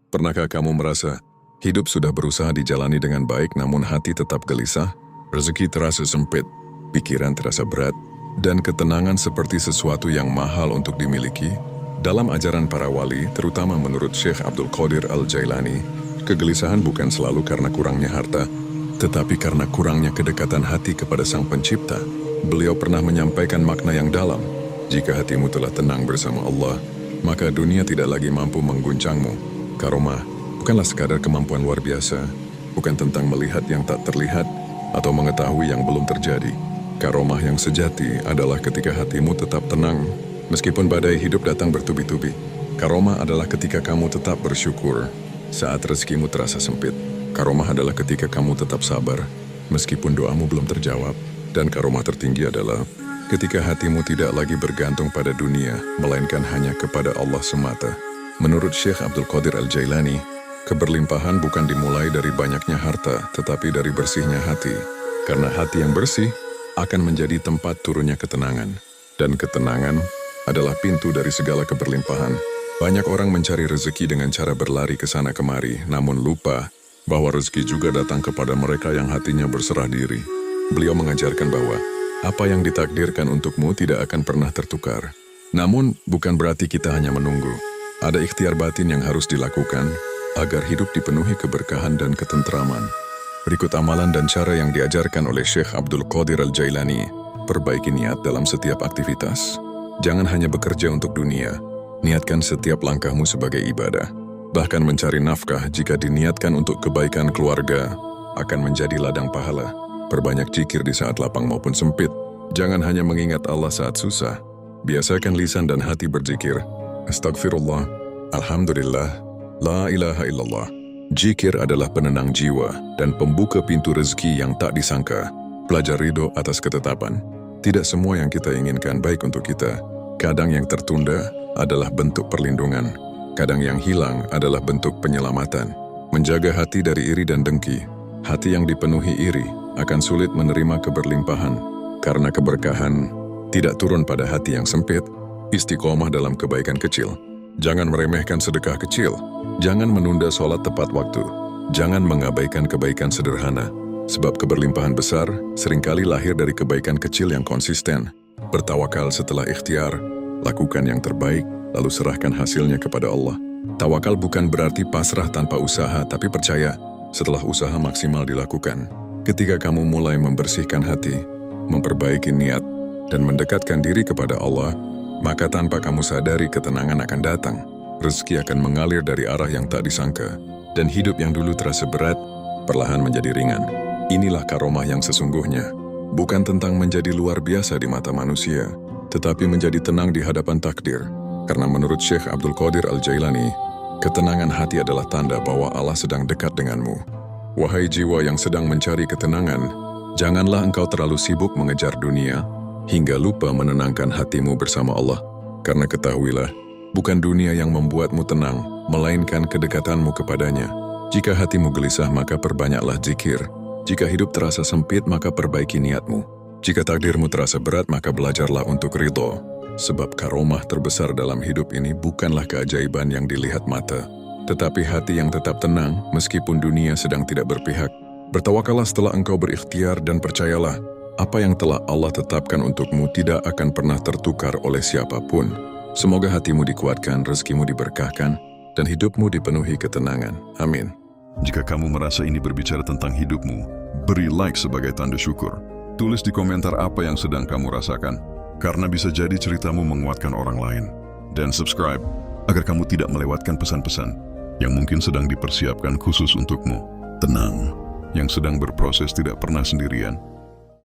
Pernahkah kamu merasa hidup sudah berusaha dijalani dengan baik namun hati tetap gelisah? Rezeki terasa sempit, pikiran terasa berat, dan ketenangan seperti sesuatu yang mahal untuk dimiliki? Dalam ajaran para wali, terutama menurut Syekh Abdul Qadir Al-Jailani, kegelisahan bukan selalu karena kurangnya harta, tetapi karena kurangnya kedekatan hati kepada Sang Pencipta. Beliau pernah menyampaikan makna yang dalam, jika hatimu telah tenang bersama Allah, maka dunia tidak lagi mampu mengguncangmu. Karomah bukanlah sekadar kemampuan luar biasa, bukan tentang melihat yang tak terlihat atau mengetahui yang belum terjadi. Karomah yang sejati adalah ketika hatimu tetap tenang, meskipun badai hidup datang bertubi-tubi. Karomah adalah ketika kamu tetap bersyukur saat rezekimu terasa sempit. Karomah adalah ketika kamu tetap sabar, meskipun doamu belum terjawab. Dan karomah tertinggi adalah ketika hatimu tidak lagi bergantung pada dunia, melainkan hanya kepada Allah semata. Menurut Syekh Abdul Qadir Al-Jailani, keberlimpahan bukan dimulai dari banyaknya harta, tetapi dari bersihnya hati. Karena hati yang bersih akan menjadi tempat turunnya ketenangan. Dan ketenangan adalah pintu dari segala keberlimpahan. Banyak orang mencari rezeki dengan cara berlari ke sana kemari, namun lupa bahwa rezeki juga datang kepada mereka yang hatinya berserah diri. Beliau mengajarkan bahwa apa yang ditakdirkan untukmu tidak akan pernah tertukar. Namun, bukan berarti kita hanya menunggu. Ada ikhtiar batin yang harus dilakukan agar hidup dipenuhi keberkahan dan ketentraman. Berikut amalan dan cara yang diajarkan oleh Syekh Abdul Qadir Al-Jailani. Perbaiki niat dalam setiap aktivitas. Jangan hanya bekerja untuk dunia. Niatkan setiap langkahmu sebagai ibadah. Bahkan mencari nafkah jika diniatkan untuk kebaikan keluarga akan menjadi ladang pahala. Perbanyak zikir di saat lapang maupun sempit. Jangan hanya mengingat Allah saat susah. Biasakan lisan dan hati berzikir. Astagfirullah, Alhamdulillah, La ilaha illallah. Zikir adalah penenang jiwa dan pembuka pintu rezeki yang tak disangka. Belajar ridho atas ketetapan. Tidak semua yang kita inginkan baik untuk kita. Kadang yang tertunda adalah bentuk perlindungan. Kadang yang hilang adalah bentuk penyelamatan. Menjaga hati dari iri dan dengki. Hati yang dipenuhi iri akan sulit menerima keberlimpahan. Karena keberkahan tidak turun pada hati yang sempit. Istiqomah dalam kebaikan kecil. Jangan meremehkan sedekah kecil. Jangan menunda sholat tepat waktu. Jangan mengabaikan kebaikan sederhana. Sebab keberlimpahan besar seringkali lahir dari kebaikan kecil yang konsisten. Bertawakal setelah ikhtiar. Lakukan yang terbaik, lalu serahkan hasilnya kepada Allah. Tawakal bukan berarti pasrah tanpa usaha, tapi percaya setelah usaha maksimal dilakukan. Ketika kamu mulai membersihkan hati, memperbaiki niat, dan mendekatkan diri kepada Allah, maka tanpa kamu sadari ketenangan akan datang. Rezeki akan mengalir dari arah yang tak disangka, dan hidup yang dulu terasa berat, perlahan menjadi ringan. Inilah karomah yang sesungguhnya. Bukan tentang menjadi luar biasa di mata manusia, tetapi menjadi tenang di hadapan takdir. Karena menurut Syekh Abdul Qadir Al-Jailani, ketenangan hati adalah tanda bahwa Allah sedang dekat denganmu. Wahai jiwa yang sedang mencari ketenangan, janganlah engkau terlalu sibuk mengejar dunia, hingga lupa menenangkan hatimu bersama Allah. Karena ketahuilah, bukan dunia yang membuatmu tenang, melainkan kedekatanmu kepadanya. Jika hatimu gelisah, maka perbanyaklah zikir. Jika hidup terasa sempit, maka perbaiki niatmu. Jika takdirmu terasa berat, maka belajarlah untuk ridho. Sebab karomah terbesar dalam hidup ini bukanlah keajaiban yang dilihat mata, tetapi hati yang tetap tenang meskipun dunia sedang tidak berpihak. Bertawakallah setelah engkau berikhtiar dan percayalah, apa yang telah Allah tetapkan untukmu tidak akan pernah tertukar oleh siapapun. Semoga hatimu dikuatkan, rezekimu diberkahkan, dan hidupmu dipenuhi ketenangan. Amin. Jika kamu merasa ini berbicara tentang hidupmu, beri like sebagai tanda syukur. Tulis di komentar apa yang sedang kamu rasakan, karena bisa jadi ceritamu menguatkan orang lain. Dan subscribe, agar kamu tidak melewatkan pesan-pesan yang mungkin sedang dipersiapkan khusus untukmu. Tenang, yang sedang berproses tidak pernah sendirian.